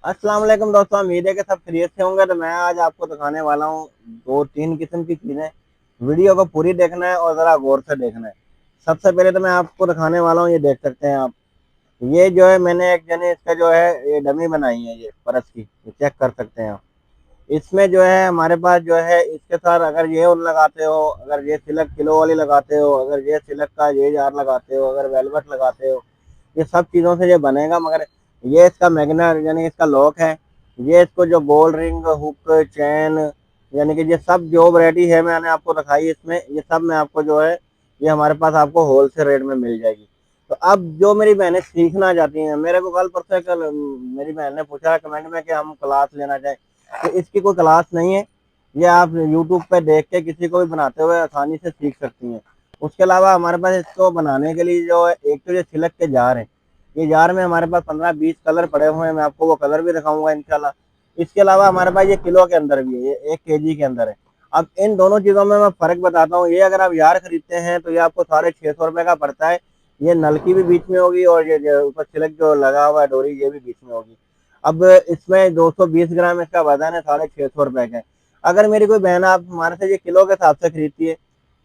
अस्सलाम वालेकुम दोस्तों, उम्मीद है कि सब खैरियत से होंगे। तो मैं आज आपको दिखाने वाला हूँ दो तीन किस्म की चीज़ें। वीडियो को पूरी देखना है और ज़रा गौर से देखना है। सबसे पहले तो मैं आपको दिखाने वाला हूँ, ये देख सकते हैं आप। ये जो है मैंने एक जने इसका जो है ये डमी बनाई है, ये परस की, ये चेक कर सकते हैं आप। इसमें जो है हमारे पास जो है इसके साथ अगर ये उन लगाते हो, अगर ये सिलक किलो वाली लगाते हो, अगर ये सिलक का ये जार लगाते हो, अगर वेलवेट लगाते हो, ये सब चीज़ों से ये बनेगा। मगर ये इसका मैग्नेट यानी इसका लॉक है। ये इसको जो गोल्ड रिंग हुक चैन यानी कि ये सब जो वैरायटी है मैंने आपको दिखाई इसमें, ये सब मैं आपको जो है ये हमारे पास आपको होलसेल रेट में मिल जाएगी। तो अब जो मेरी बहनें सीखना चाहती हैं, मेरे को कल परसों कल मेरी बहन ने पूछा कमेंट में कि हम क्लास लेना चाहें, तो इसकी कोई क्लास नहीं है। ये आप यूट्यूब पे देख के किसी को भी बनाते हुए आसानी से सीख सकती हैं। उसके अलावा हमारे पास इसको बनाने के लिए जो है एक तो ये सिलक के जार हैं। ये जार में हमारे पास 15-20 कलर पड़े हुए हैं, मैं आपको वो कलर भी दिखाऊंगा इंशाल्लाह। इसके अलावा हमारे पास ये किलो के अंदर भी है, ये 1 kg के अंदर है। अब इन दोनों चीज़ों में मैं फ़र्क बताता हूँ। ये अगर आप जार खरीदते हैं तो ये आपको 650 रुपये का पड़ता है। ये नलकी भी बीच में होगी और ये जो ऊपर सिलक जो लगा हुआ है डोरी, ये भी बीच में होगी। अब इसमें 220 ग्राम इसका वजन है, 650 रुपये का। अगर मेरी कोई बहन आप हमारे से ये किलो के हिसाब से खरीदती है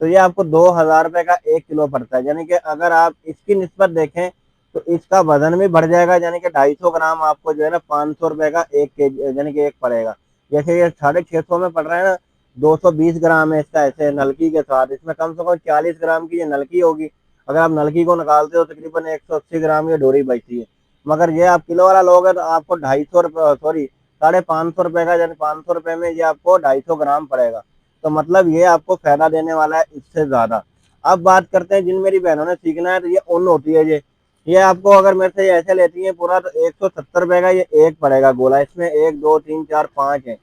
तो ये आपको 2000 रुपये का 1 किलो पड़ता है। यानी कि अगर आप इसकी निस्बत देखें तो इसका वजन भी बढ़ जाएगा, यानी कि 250 ग्राम आपको जो है ना 500 रुपये का 1 kg यानी कि एक पड़ेगा। जैसे ये 650 में पड़ रहा है ना, 220 ग्राम है इसका ऐसे नलकी के साथ। इसमें कम से कम 40 ग्राम की ये नलकी होगी। अगर आप नलकी को निकालते हो तकरीबन 180 ग्राम ये डोरी बचती है। मगर ये आप किलो वाला लोगे तो आपको 250 रुपये सॉरी 550 रुपये का, यानी 500 रुपये में ये आपको 250 ग्राम पड़ेगा। तो मतलब ये आपको फायदा देने वाला है इससे ज्यादा। अब बात करते हैं जिन मेरी बहनों ने सीखना है, तो ये उन होती है ये आपको अगर मेरे से ऐसे लेती है पूरा तो 170 रुपये का ये एक पड़ेगा गोला। इसमें 1 2 3 4 5 है,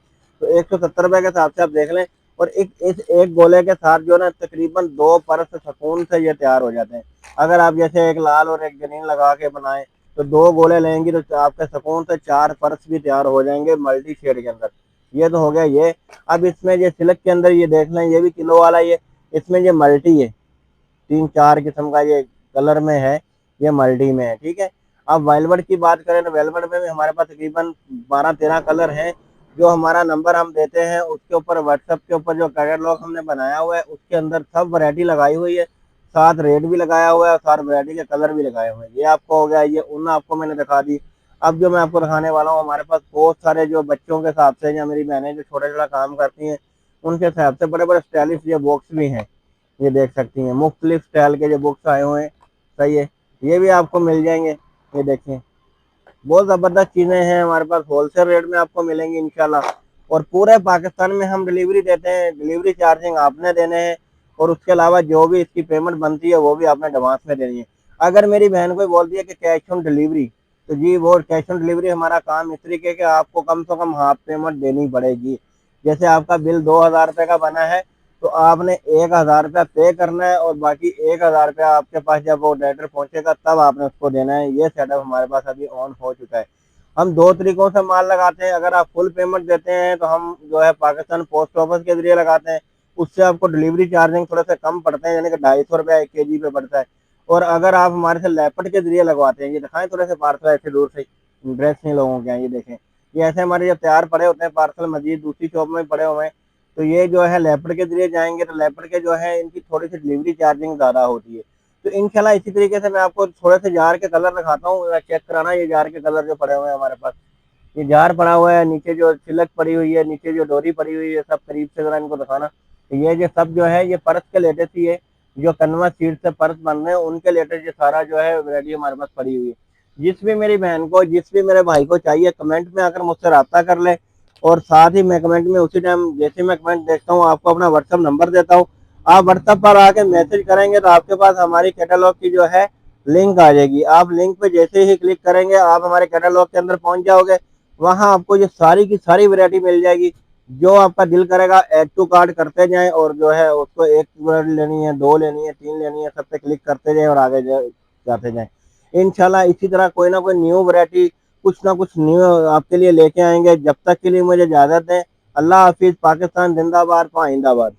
तो 170 रुपये के हिसाब से आप देख लें। और इस एक गोले के साथ जो ना तकरीबन 2 परस सुकून से ये तैयार हो जाते हैं। अगर आप जैसे एक लाल और एक ग्रीन लगा के बनाएं तो 2 गोले लेंगी तो आपके सुकून से 4 परस भी तैयार हो जाएंगे मल्टी शेड के अंदर। ये तो हो गया ये। अब इसमें ये सिल्क के अंदर ये देख लें, ये भी किलो वाला ये, इसमें ये मल्टी है, 3-4 किस्म का ये कलर में है, ये मल्टी में है, ठीक है। अब वेलवेट की बात करें तो वेलवेट में भी हमारे पास तकरीबन 12-13 कलर हैं। जो हमारा नंबर हम देते हैं उसके ऊपर व्हाट्सएप के ऊपर जो कैटलॉग हमने बनाया हुआ है उसके अंदर सब वैरायटी लगाई हुई है, साथ रेट भी लगाया हुआ है और साथ वैरायटी के कलर भी लगाए हुए हैं। ये आपको हो गया, ये ऊन आपको मैंने दिखा दी। अब जो मैं आपको दिखाने वाला हूँ, हमारे पास बहुत सारे जो बच्चों के हिसाब से या मेरी बहनें जो छोटा छोटा काम करती हैं उनके हिसाब से बड़े बड़े स्टाइलिश ये बॉक्स भी हैं। ये देख सकती हैं मुख्तलिफ स्टाइल के जो बुक्स आए हुए हैं, सही है। ये भी आपको मिल जाएंगे, ये देखें। बहुत ज़बरदस्त चीज़ें हैं हमारे पास, होलसेल रेट में आपको मिलेंगी इंशाल्लाह। और पूरे पाकिस्तान में हम डिलीवरी देते हैं, डिलीवरी चार्जिंग आपने देने हैं। और उसके अलावा जो भी इसकी पेमेंट बनती है वो भी आपने एडवांस में देनी है। अगर मेरी बहन को बोलती है कि कैश ऑन डिलीवरी, तो जी वो कैश ऑन डिलीवरी हमारा काम इस तरीके के आपको कम से कम हाफ पेमेंट देनी पड़ेगी। जैसे आपका बिल 2000 रुपये का बना है तो आपने 1000 रुपया पे करना है और बाकी 1000 रुपया आपके पास जब वो लेटर पहुंचेगा तब आपने उसको देना है। ये सेटअप हमारे पास अभी ऑन हो चुका है। हम दो तरीकों से माल लगाते हैं। अगर आप फुल पेमेंट देते हैं तो हम जो है पाकिस्तान पोस्ट ऑफिस के जरिए लगाते हैं, उससे आपको डिलीवरी चार्जिंग थोड़े से कम पड़ते हैं, यानी कि 250 रुपया 1 kg पे पड़ता है। और अगर आप हमारे से लेपट के जरिए लगवाते हैं, ये दिखाएं थोड़े से पार्सल ऐसे दूर से, ड्रेस नहीं लोगों के हैं, ये देखें। ये ऐसे हमारे जब तैयार पड़े होते हैं पार्सल मजीद दूसरी शॉप में पड़े हुए हैं, तो ये जो है लेपर्ड के जरिए जाएंगे तो लेपर्ड के जो है इनकी थोड़ी सी डिलीवरी चार्जिंग ज़्यादा होती है। तो इंशाल्लाह इसी तरीके से मैं आपको थोड़े से जार के कलर दिखाता हूँ, चेक कराना। ये जार के कलर जो पड़े हुए हैं हमारे पास, ये जार पड़ा हुआ है, नीचे जो सिलक पड़ी हुई है, नीचे जो डोरी पड़ी हुई है, सब करीब से जरा इनको दिखाना। तो ये जो सब जो है ये परस के लेटेस्ट ही है, जो कनवा सीट से परस बन रहे हैं उनके लेटेस्ट ये सारा जो है वैरायटी हमारे पास पड़ी हुई है। जिस भी मेरी बहन को, जिस भी मेरे भाई को चाहिए कमेंट में आकर मुझसे रब्ता कर ले। और साथ ही मैं कमेंट में उसी टाइम जैसे मैं कमेंट देखता हूँ आपको अपना व्हाट्सअप नंबर देता हूँ। आप व्हाट्सअप पर आके मैसेज करेंगे तो आपके पास हमारी कैटलॉग की जो है लिंक आ जाएगी। आप लिंक पे जैसे ही क्लिक करेंगे आप हमारे कैटलॉग के अंदर पहुंच जाओगे। वहां आपको ये सारी की सारी वैरायटी मिल जाएगी। जो आपका दिल करेगा ऐड टू कार्ट करते जाएं और जो है उसको एक वर्ड लेनी है, 2 लेनी है, 3 लेनी है, सब पे क्लिक करते जाएं और आगे जाते जाएं। इंशाल्लाह इसी तरह कोई ना कोई न्यू वैरायटी, कुछ ना कुछ न्यू आपके लिए लेके आएंगे। जब तक के लिए मुझे इजाज़त है। अल्लाह हाफिज़। पाकिस्तान जिंदाबाद, पाइंदाबाद।